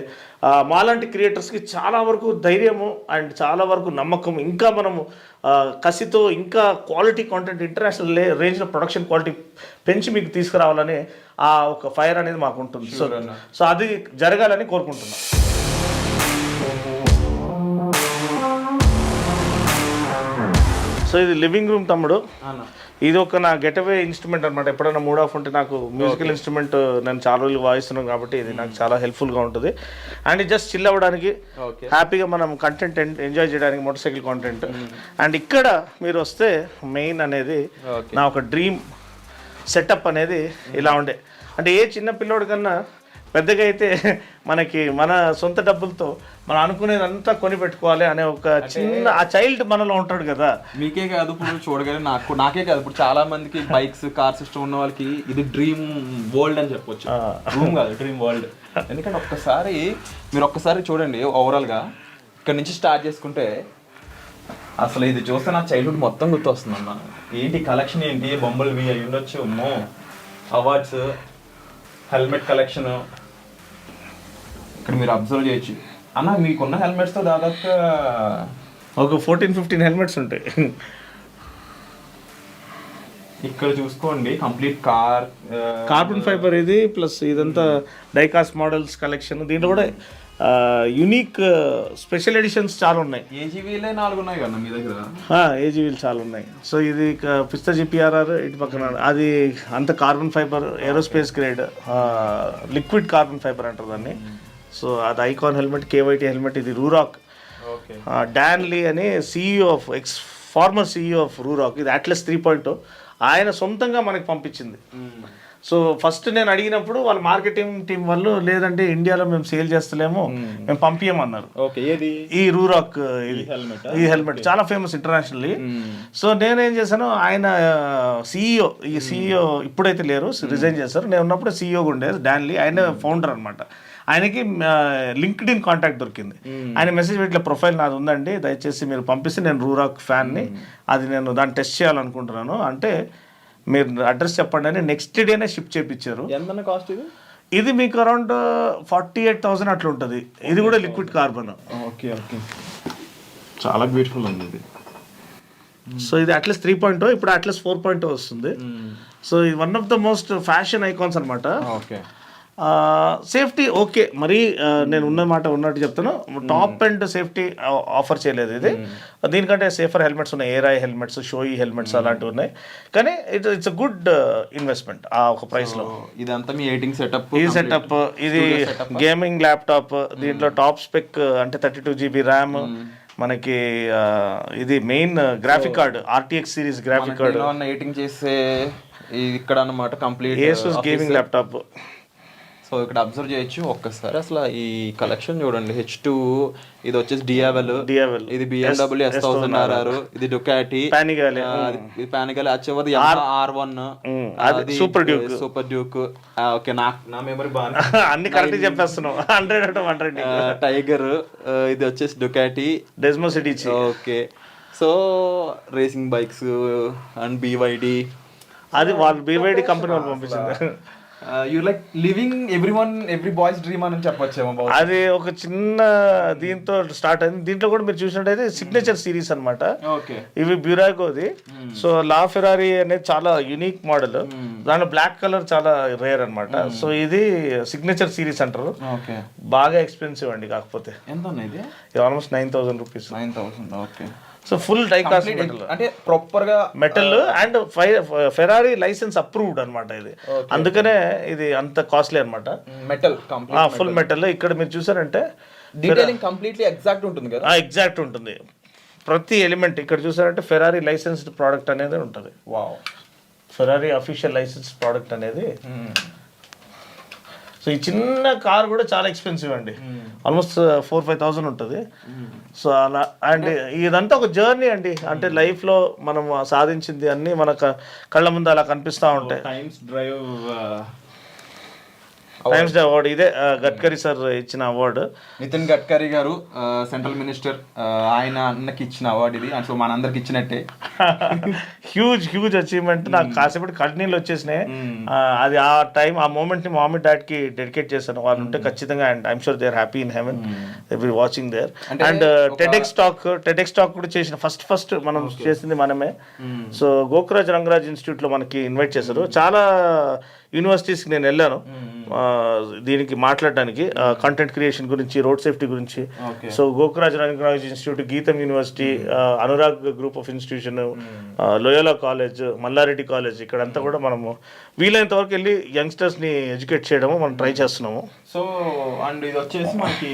మాలాంటి క్రియేటర్స్కి చాలా వరకు ధైర్యము అండ్ చాలా వరకు నమ్మకం, ఇంకా మనము కసితో ఇంకా క్వాలిటీ కాంటెంట్ ఇంటర్నేషనల్ రేంజ్లో ప్రొడక్షన్ క్వాలిటీ పెంచి మీకు తీసుకురావాలని ఆ ఒక ఫైర్ అనేది మాకు ఉంటుంది. సో అది జరగాలని కోరుకుంటున్నాం. సో ఇది లివింగ్ రూమ్ తమ్ముడు, ఇది ఒక నా గెటవే ఇన్స్ట్రుమెంట్ అనమాట. ఎప్పుడైనా మూడ్ ఆఫ్ ఉంటే నాకు మ్యూజికల్ ఇన్స్ట్రుమెంట్ నేను చాలా రోజులు వాయిస్తున్నాను కాబట్టి ఇది నాకు చాలా హెల్ప్ఫుల్గా ఉంటుంది. అండ్ జస్ట్ చిల్ అవ్వడానికి, హ్యాపీగా మనం కంటెంట్ ఎంజాయ్ చేయడానికి మోటార్ సైకిల్ కాంటెంట్. అండ్ ఇక్కడ మీరు వస్తే మెయిన్ అనేది నా ఒక డ్రీమ్ సెటప్ అనేది ఇలా ఉండే, అంటే ఏ చిన్న పిల్లోడి కన్నా పెద్దగా అయితే మనకి మన సొంత డబ్బులతో మనం అనుకునేదంతా కొని పెట్టుకోవాలి అనే ఒక చిన్న ఆ చైల్డ్ మనలో ఉంటాడు కదా. మీకే కాదు ఇప్పుడు చూడగానే నాకే కాదు ఇప్పుడు చాలా మందికి బైక్స్ కార్స్ ఇష్టం ఉన్న వాళ్ళకి ఇది డ్రీమ్ వరల్డ్ అని చెప్పొచ్చు. రూమ్ కాదు, డ్రీమ్ వరల్డ్. ఎందుకంటే మీరు ఒక్కసారి చూడండి ఓవరాల్గా ఇక్కడ నుంచి స్టార్ట్ చేసుకుంటే అసలు ఇది చూస్తే నా చైల్డ్హుడ్ మొత్తం గుర్తొస్తుంది అన్న. ఏంటి కలెక్షన్ ఏంటి, బొమ్మలు అవి ఉండొచ్చు, అవార్డ్స్, హెల్మెట్ కలెక్షన్ ఇక్కడ మీరు అబ్జర్వ్ చేయొచ్చు అన్న. మీకున్న హెల్మెట్స్తో దాదాపుగా ఒక 14-15 హెల్మెట్స్ ఉంటాయి. ఇక్కడ చూసుకోండి కంప్లీట్ కార్బన్ ఫైబర్ ఇది, ప్లస్ ఇదంతా డైకాస్ట్ మోడల్స్ కలెక్షన్. దీంట్లో కూడా యూనిక్ స్పెషల్ ఎడిషన్స్ చాలా ఉన్నాయి. ఏజీవీలే 4 ఉన్నాయి కదా మీ దగ్గర. ఏజీవీలు చాలా ఉన్నాయి. సో ఇది పిస్తా జిపిఆర్ఆర్ ఇటు పక్కన అది అంత carbon fibre aerospace grade liquid carbon fibre అంటారు దాన్ని. సో అది ఐకాన్ హెల్మెట్, కేవైటీ హెల్మెట్, ఇది రూరాక్. డాన్ లీ అని CEO of former CEO of రూరాక్, ఇది అట్లస్ 3.0 ఆయన సొంతంగా మనకి పంపించింది. సో ఫస్ట్ నేను అడిగినప్పుడు వాళ్ళ మార్కెటింగ్ టీం వాళ్ళు లేదంటే ఇండియాలో మేము సేల్ చేస్తలేము, మేము పంపించమన్నారు. ఈ రూరాక్ ఈ హెల్మెట్ చాలా ఫేమస్ ఇంటర్నేషనల్లీ. సో నేనేం చేశాను, ఆయన సిఇఓ, ఈ సిఇఓ ఇప్పుడైతే లేరు, రిజైన్ చేశారు. నేను ఉన్నప్పుడు సిఇఓగా ఉండేది డాన్ లీ, ఆయన ఫౌండర్ అనమాట. ఆయనకి లింక్డ్ ఇన్ కాంటాక్ట్ దొరికింది. ఆయన మెసేజ్ ఇట్లా ప్రొఫైల్ నాది ఉందండి, దయచేసి మీరు పంపిస్తే నేను రూరాక్ ఫ్యాన్ని, అది నేను దాన్ని టెస్ట్ చేయాలనుకుంటున్నాను అంటే మీరు అడ్రస్ చెప్పండి అని నెక్స్ట్ డేనే షిప్ చేయించారు. ఎంత కాస్ట్ ఇది? ఇది మీకు అరౌండ్ 48,000 అట్లా ఉంటుంది. ఇది కూడా లిక్విడ్ కార్బన్. ఓకే ఓకే, చాలా బ్యూటిఫుల్ ఉంది ఇది. సో ఇది అట్లస్ 3.0, ఇప్పుడు అట్లస్ 4.0 వస్తుంది. సో ఇది one of the most fashion icons అనమాట. ఓకే, సేఫ్టీ ఓకే, మరి నేను ఉన్న మాట ఉన్నట్టు చెప్తాను, టాప్ అండ్ సేఫ్టీ ఆఫర్ చేయలేదు ఇది. దీనికంటే సేఫర్ హెల్మెట్స్ ఉన్నాయి, ఎయిర్ ఐ హెల్మెట్స్, షోయి హెల్మెట్స్ అలాంటివి ఉన్నాయి. కానీ ఇట్స్ అ గుడ్ ఇన్వెస్ట్మెంట్ ఆ ఒక ప్రైస్ లో. ఇదంతా మీ ఎడిటింగ్ సెటప్, ఈ సెటప్, ఇది గేమింగ్ ల్యాప్టాప్, దీంట్లో టాప్ స్పెక్ అంటే 32 GB ర్యామ్, మనకి ఇది main graphic card RTX series graphic card. Editing చేసే ఇక్కడ అన్నమాట complete Asus gaming laptop. So ఇక్కడ అబ్జర్వ్ చేయొచ్చు ఒక్కసారి. అసలు ఈ కలెక్షన్ చూడండి, H2, ఇది వచ్చేసి డియావెల్, ఇది BMW S1000RR, ఇది డుకాటి, ఇది పానిగాలి, వచ్చేది R1, అది సూపర్ డ్యూక్. ఓకే, నా మెమరీ బాగా అన్ని కరెక్ట్ చెప్పేస్తున్నావు. 100/100. టైగర్, ఇది వచ్చేసి Ducati, Desmosedici. Okay, so racing bikes and BYD, అది వాళ్ళు BYD కంపెనీ వాళ్ళు పంపించింది. You like living every boys dream అని చెప్పొచ్చేమో. అది ఒక చిన్న దీంతో స్టార్ట్ అయింది. దీంట్లో కూడా మీరు చూసినట్టయితే సిగ్నేచర్ సిరీస్ అనమాట. ఇవి బ్యూరాగోది. సో లా ఫెరారీ అనేది చాలా యూనిక్ మోడల్, దాంట్లో బ్లాక్ కలర్ చాలా రేర్ అనమాట. సో ఇది సిగ్నేచర్ సిరీస్ అంటారు. బాగా ఎక్స్పెన్సివ్ అండి, కాకపోతే ఎంత ఉంది? Almost 9,000 rupees. 9,000. Okay, so full diecast metal, అంటే ప్రాపర్ గా metal and Ferrari licence approved అనమాట ఇది. అందుకనే ఇది అంత కాస్ట్లీ అనమాట. Metal full metal. ఇక్కడ మీరు చూసారంటే డీటెయిలింగ్ కంప్లీట్లీ ఎగ్జాక్ట్ ఉంటుంది కదా. ఎగ్జాక్ట్ ఉంటుంది ప్రతి ఎలిమెంట్. ఇక్కడ చూసారంటే ఫెరారీ లైసెన్స్డ్ ప్రోడక్ట్ అనేది ఉంటుంది. Wow, Ferrari official license product అనేది. సో ఈ చిన్న కార్ కూడా చాలా ఎక్స్పెన్సివ్ అండి, ఆల్మోస్ట్ 4-5,000 ఉంటుంది. సో అలా అండ్ ఇదంతా ఒక జర్నీ అండి. అంటే లైఫ్లో మనం సాధించింది అన్నీ మన కళ్ళ ముందు అలా కనిపిస్తూ ఉంటాయి. టైమ్స్ డ్రైవ్ అవార్డు ఇదే గడ్కరీ సార్ ఇచ్చిన అవార్డు. నితిన్ గడ్కరీ గారు సెంట్రల్ మినిస్టర్, ఆయన అన్నకి ఇచ్చిన అవార్డు ఇది. సో మనందరికి ఇచ్చినట్టే హ్యూజ్ అచీవ్మెంట్. నాకు కాసేపటి కంటిన్యూలు వచ్చేసినాయి. అది ఆ టైం, ఆ మూమెంట్ ని మామీ డాడ్ కి డెడికేట్ చేశాను. వాళ్ళు ఉంటే ఖచ్చితంగా, and I'm sure they are happy in heaven, they will watching there. And TEDx talk కూడా చేసిన ఫస్ట్ మనం చేసింది మనమే. సో గోకురాజ్ రంగరాజ్ ఇన్స్టిట్యూట్ లో మనకి ఇన్వైట్ చేశారు. చాలా యూనివర్సిటీస్కి నేను వెళ్ళాను దీనికి మాట్లాడడానికి, కంటెంట్ క్రియేషన్ గురించి, రోడ్ సేఫ్టీ గురించి. So Gokaraju Rangaraju institute, Gitam university, Anurag group of institution, Loyola college, Malla Reddy college, ఇక్కడంతా కూడా మనము వీలైనంత వరకు వెళ్ళి యంగ్స్టర్స్ని ఎడ్యుకేట్ చేయడము మనం ట్రై చేస్తున్నాము. సో అండ్ ఇది వచ్చేసి మనకి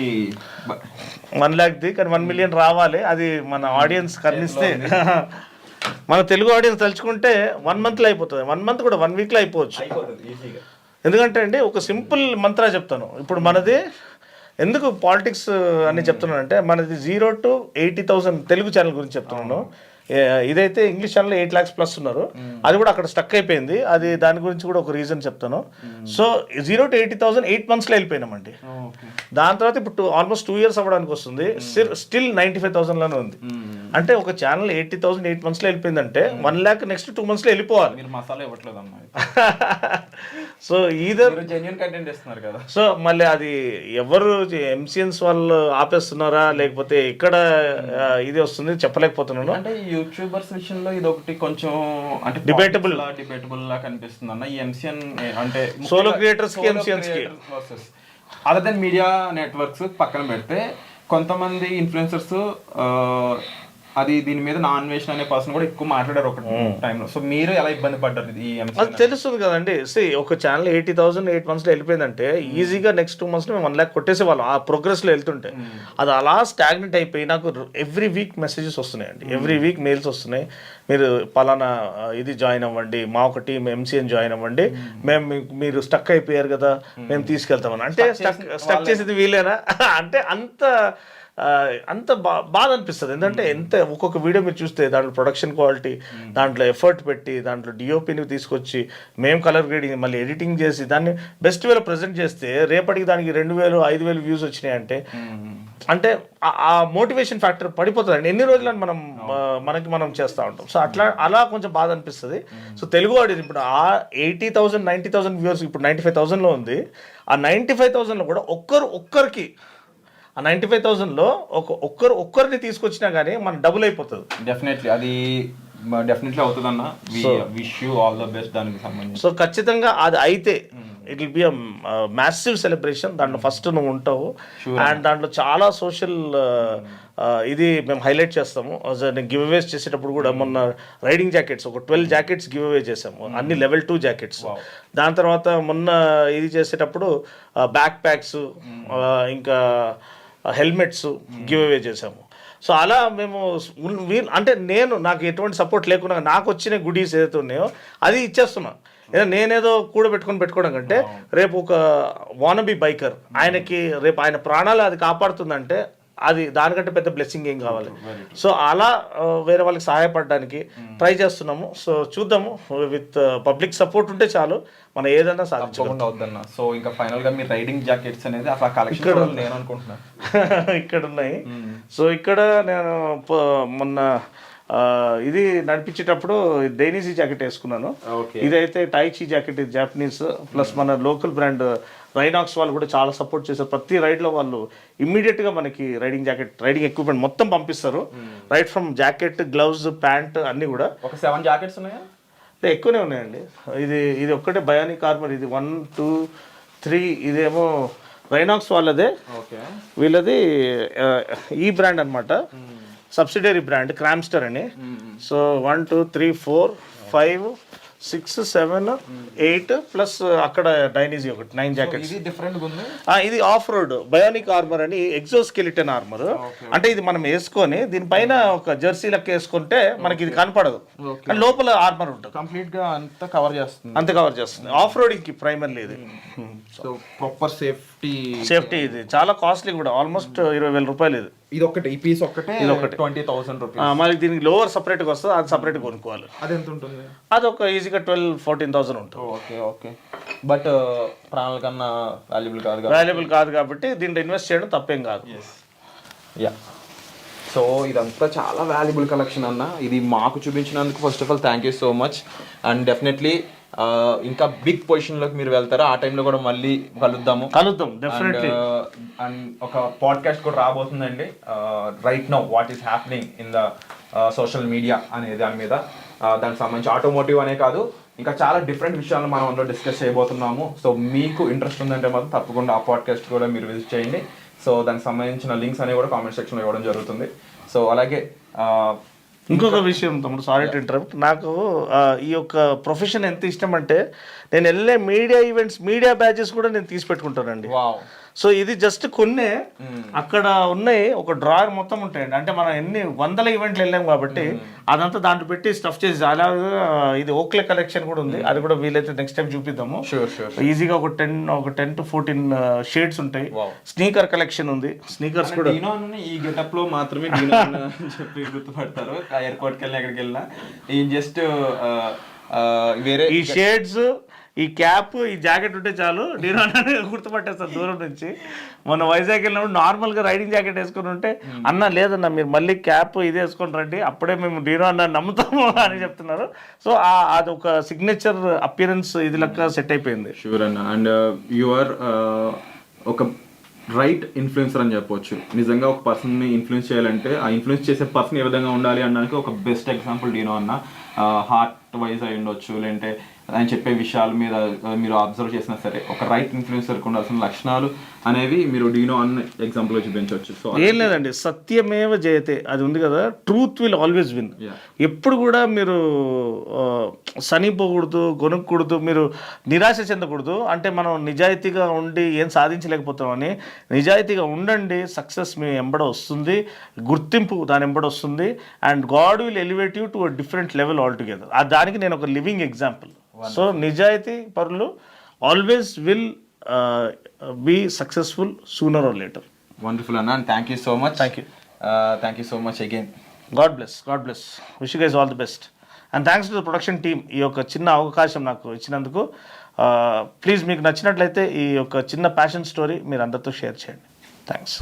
1 lakh కానీ 1 million రావాలి. అది మన ఆడియన్స్ కర్ణిస్తే, మన తెలుగు ఆడియన్స్ తలుచుకుంటే 1 monthలో అయిపోతుంది. 1 month కూడా 1 weekలో అయిపోవచ్చు. ఎందుకంటే అండి ఒక సింపుల్ మంత్రా చెప్తాను. ఇప్పుడు మనది ఎందుకు పాలిటిక్స్ అని చెప్తున్నానంటే, మనది 0 to 80,000 తెలుగు ఛానల్ గురించి చెప్తున్నాను. ఇదైతే ఇంగ్లీష్ ఛానల్ 8 lakhs ప్లస్ ఉన్నారు. అది కూడా అక్కడ స్టక్ అయిపోయింది. అది దాని గురించి కూడా ఒక రీజన్ చెప్తాను. So 0 to 80,000 8 monthsలో వెళ్ళిపోయినామండి. దాని తర్వాత ఇప్పుడు ఆల్మోస్ట్ 2 years అవ్వడానికి వస్తుంది. స్టిల్ 95,000లోనే ఉంది. అంటే ఒక ఛానల్ 80,000 8 monthsలో వెళ్ళిపోయిందంటే 1 lakh నెక్స్ట్ 2 monthsలో వెళ్ళిపోవాలి. మీరు మసాలా ఇవ్వట్లేదు అన్న. సో ఈధర్ జెన్యూన్ కంటెంట్ ఇస్తున్నారు కదా. సో మళ్ళీ అది ఎవరు ఎంసీఎన్స్ వాళ్ళు ఆపేస్తున్నారా, లేకపోతే ఇక్కడ ఇది వస్తుంది చెప్పలేకపోతున్నాను. అంటే యూట్యూబర్స్ విషయంలో ఇది ఒకటి కొంచెం అంటే డిబేటబుల్ లా కనిపిస్తుంది అన్న. ఈ ఎంసీఎన్ అంటే సోలో క్రియేటర్స్ కి, ఎంసీఎన్స్ కి, అదర్ దెన్ మీడియా నెట్వర్క్స్ పక్కన పెడితే కొంతమంది ఇన్ఫ్లుయెన్సర్స్ అది దీని మీద నాన్ వేషన్ అనే పర్సన్ కూడా ఎక్కువ మాట్లాడారు ఒక టైంలో. సో మీరు ఎలా ఇబ్బంది పడ్డారు ఈ అది తెలుస్తుంది కదండి. ఒక ఛానల్ 80,000 8 months వెళ్ళిపోయిందంటే ఈజీగా నెక్స్ట్ 2 months మేము 1 lakh కొట్టేసేవాళ్ళం ఆ ప్రోగ్రెస్లో వెళ్తుంటే. అది అలా స్టాగ్నెట్ అయిపోయి నాకు ఎవ్రీ వీక్ మెసేజెస్ వస్తున్నాయండి, ఎవ్రీ వీక్ మెయిల్స్ వస్తున్నాయి. మీరు పలానా ఇది జాయిన్ అవ్వండి, మా ఒక టీం ఎంసీఎన్ జాయిన్ అవ్వండి, మేము మీరు స్టక్ అయిపోయారు కదా మేము తీసుకెళ్తామని. అంటే స్టక్ చేసేది వీలేనా అంటే అంత బాధ అనిపిస్తుంది. ఎందుకంటే ఒక్కొక్క వీడియో మీరు చూస్తే దాంట్లో ప్రొడక్షన్ క్వాలిటీ, దాంట్లో ఎఫర్ట్ పెట్టి, దాంట్లో డిఓపిని తీసుకొచ్చి మేము కలర్ గ్రేడింగ్ మళ్ళీ ఎడిటింగ్ చేసి దాన్ని బెస్ట్ వేలో ప్రజెంట్ చేస్తే రేపటికి దానికి 2,000 5,000 వ్యూస్ వచ్చినాయి అంటే ఆ మోటివేషన్ ఫ్యాక్టర్ పడిపోతుంది. ఎన్ని రోజులని మనం చేస్తూ ఉంటాం. సో అలా కొంచెం బాధ అనిపిస్తుంది. సో తెలుగు వాడి ఇప్పుడు ఆ 80,000 90,000 వ్యూవర్స్ ఇప్పుడు 95,000లో ఉంది. ఆ 95,000లో కూడా ఒక్కరికి ఆ 95,000లో ఒక్కరిని తీసుకొచ్చినా కానీ మన డబుల్ అయిపోతుంది. డెఫినెట్లీ అది అవుతుంది అన్న. Wish you all the best దానికి సంబంధించి. సో ఖచ్చితంగా అది అయితే it will be a massive celebration. దాంట్లో ఫస్ట్ నువ్వు ఉంటావు అండ్ దాంట్లో చాలా సోషల్ ఇది మేము హైలైట్ చేస్తాము. గివ్ అవేస్ చేసేటప్పుడు కూడా మొన్న రైడింగ్ జాకెట్స్ ఒక 12 జాకెట్స్ గివ్ అవే చేసాము, అన్ని level 2 జాకెట్స్. దాని తర్వాత మొన్న ఇది చేసేటప్పుడు బ్యాక్ ప్యాక్స్ ఇంకా హెల్మెట్స్ గివ్ అవే చేసాము. సో అలా మేము అంటే నాకు ఎటువంటి సపోర్ట్ లేకుండా నాకు వచ్చిన గుడీస్ ఏదైతే ఉన్నాయో అది ఇచ్చేస్తున్నాను. నేనేదో పెట్టుకోవడం కంటే రేపు ఒక వానబీ బైకర్ ఆయనకి రేపు ఆయన ప్రాణాలు అది కాపాడుతుందంటే అది దానికంటే పెద్ద బ్లెస్సింగ్ ఏం కావాలి. సో అలా వేరే వాళ్ళకి సహాయపడడానికి ట్రై చేస్తున్నాము. సో చూద్దాము, విత్ పబ్లిక్ సపోర్ట్ ఉంటే చాలు మనం ఏదైనా సాధించగలుగుతాం. సో ఇంకా ఫైనల్ గా మీ రైడింగ్ జాకెట్స్ అనేది అసలు కలెక్షన్ నేను అనుకుంటున్నాను ఇక్కడ ఉన్నాయి. సో ఇక్కడ నేను మొన్న ఇది నడిపించేటప్పుడు డైనీసీ జాకెట్ వేసుకున్నాను. ఇదైతే టైచీ జాకెట్, ఇది జాపనీస్. ప్లస్ మన లోకల్ బ్రాండ్ రైనాక్స్ వాళ్ళు కూడా చాలా సపోర్ట్ చేశారు. ప్రతి రైడ్లో వాళ్ళు ఇమ్మీడియట్గా మనకి రైడింగ్ ఎక్విప్మెంట్ మొత్తం పంపిస్తారు. Right from jacket, gloves, pant అన్నీ కూడా. ఒక 7 జాకెట్స్ ఉన్నాయా? ఎక్కువనే ఉన్నాయండి. ఇది ఒక్కటే బయానిక్ ఆర్మర్. ఇది 1 2 3. ఇదేమో రైనాక్స్ వాళ్ళదే, వీళ్ళది ఈ బ్రాండ్ అనమాట, సబ్సిడరీ బ్రాండ్ క్రామ్స్టర్ అని. సో 1 2 3 4 5 6 7 8 ప్లస్ అక్కడ డైనీజీ ఒకటి 9 జాకెట్స్. ఇది ఆఫ్ రోడ్ బయోనిక్ ఆర్మర్ అని, ఎగ్జోస్కెలిటన్ ఆర్మర్. అంటే ఇది మనం వేసుకొని దీనిపైన ఒక జెర్సీ లెక్క వేసుకుంటే మనకి ఇది కనపడదు, కానీ లోపల ఆర్మర్ ఉంటుంది. కంప్లీట్ గా అంతా కవర్ చేస్తుంది. ఆఫ్ రోడింగ్ కి ప్రైమర్లీ ఇది. So proper safety. ఇది చాలా కాస్ట్లీ కూడా, ఆల్మోస్ట్ 20,000 రూపాయలు. ఇది ఒకటి, ఈ పీస్ ఒకటే 20,000 రూపీస్. మళ్ళీ దీనికి లోవర్ సపరేట్గా వస్తుంది, అది సపరేట్గా కొనుక్కోవాలి. అది ఎంత ఉంటుంది? అది ఒక ఈజీగా 12,000-14,000 ఉంటుంది. ఓకే బట్ ప్రాణాల కన్నా వాల్యుబుల్ కాదు కాబట్టి దీంట్లో ఇన్వెస్ట్ చేయడం తప్పేం కాదు. యా. సో ఇదంతా చాలా వాల్యుబుల్ కలెక్షన్ అన్న. ఇది మాకు చూపించినందుకు first of all thank you so much. And definitely ఇంకా బిగ్ పొజిషన్లోకి మీరు వెళ్తారా, ఆ టైంలో కూడా మళ్ళీ కలుద్దాం డెఫినెట్లీ. అండ్ ఒక పాడ్కాస్ట్ కూడా రాబోతుందండి, right now what is happening in the social media అనే దాని మీద. దానికి సంబంధించి ఆటోమోటివ్ అనే కాదు, ఇంకా చాలా డిఫరెంట్ విషయాలను మనం అందులో డిస్కస్ చేయబోతున్నాము. సో మీకు ఇంట్రెస్ట్ ఉందంటే మాత్రం తప్పకుండా ఆ పాడ్కాస్ట్ కూడా మీరు విజిట్ చేయండి. సో దానికి సంబంధించిన లింక్స్ అనేవి కూడా కామెంట్ సెక్షన్లో ఇవ్వడం జరుగుతుంది. సో అలాగే ఇంకొక విషయం తమ్ముడు, సారీ టు ఇంటరప్ట్, నాకు ఈ యొక్క ప్రొఫెషన్ ఎంత ఇష్టం అంటే నేను వెళ్ళే మీడియా ఈవెంట్స్, మీడియా బ్యాచెస్ కూడా నేను తీసి పెట్టుకుంటానండి. సో ఇది జస్ట్ కొన్నే అక్కడ ఉన్నాయి, ఒక డ్రాయర్ మొత్తం ఉంటాయండి. అంటే మనం ఎన్ని 100 ఈవెంట్లు వెళ్ళాం కాబట్టి అదంతా దాంట్లో పెట్టి స్టఫ్ చేసి, అలాగే ఇది ఓక్లే కలెక్షన్ కూడా ఉంది, అది కూడా వీలైతే నెక్స్ట్ టైం చూపిద్దాము. ఈజీగా ఒక 10 to 14 షేడ్స్ ఉంటాయి. స్నీకర్ కలెక్షన్ ఉంది, స్నీకర్స్ కూడా. ఈ గెటప్ లో మాత్రమే చెప్పి గుర్తుపడతారు, ఎయిర్పోర్ట్కి వెళ్ళినా ఎక్కడికి వెళ్ళినా. ఈ జస్ట్ వేరే ఈ షేడ్స్, ఈ క్యాప్, ఈ జాకెట్ ఉంటే చాలు నేను గుర్తుపట్టేస్తాను దూరం నుంచి. మొన్న వైజాగ్ వెళ్ళినప్పుడు నార్మల్గా రైడింగ్ జాకెట్ వేసుకుని ఉంటే, అన్న లేదన్న మీరు మళ్ళీ క్యాప్ ఇది వేసుకొని రండి, అప్పుడే మేము డీరో అన్న నమ్ముతాము అని చెప్తున్నారు. సో అది ఒక సిగ్నేచర్ అపియరెన్స్ ఇది లెక్క సెట్ అయిపోయింది. షూర్ అన్న. అండ్ యువర్ ఒక రైట్ ఇన్ఫ్లుయెన్సర్ అని చెప్పొచ్చు. నిజంగా ఒక పర్సన్ని ఇన్ఫ్లుయెన్స్ చేయాలంటే ఆ ఇన్ఫ్లుయెన్స్ చేసే పర్సన్ ఏ విధంగా ఉండాలి అనడానికి ఒక బెస్ట్ ఎగ్జాంపుల్ డీనో అన్న. హార్ట్ వైజ్ అయి ఉండొచ్చు, లేదంటే ఆయన చెప్పే విషయాల మీద మీరు అబ్జర్వ్ చేసినా సరే ఒక రైట్ ఇన్ఫ్లుయెన్సర్కి ఉండాల్సిన లక్షణాలు అనేవి మీరు డీనో అన్న ఎగ్జాంపుల్ చూపించవచ్చు. సో ఏం లేదండి, సత్యమేవ జయతే అది ఉంది కదా, ట్రూత్ విల్ ఆల్వేస్ విన్. ఎప్పుడు కూడా మీరు సనిపోకూడదు, కొనుక్కూడదు, మీరు నిరాశ చెందకూడదు. అంటే మనం నిజాయితీగా ఉండి ఏం సాధించలేకపోతామని, నిజాయితీగా ఉండండి, సక్సెస్ మీ ఎంబడ వస్తుంది, గుర్తింపు దాని ఎంబడ వస్తుంది, and God will elevate you to a different level all together. దానికి నేను ఒక లివింగ్ ఎగ్జాంపుల్. సో నిజాయితీ పరులు always will be successful sooner or later. Wonderful అన్న, thank you so much. Thank you so much again. God bless. Wish you guys all the best and thanks to the production team ఈ యొక్క చిన్న అవకాశం నాకు ఇచ్చినందుకు. Please మీకు నచ్చినట్లయితే ఈ యొక్క చిన్న ప్యాషన్ స్టోరీ మీరు అందరితో షేర్ చేయండి. థ్యాంక్స్.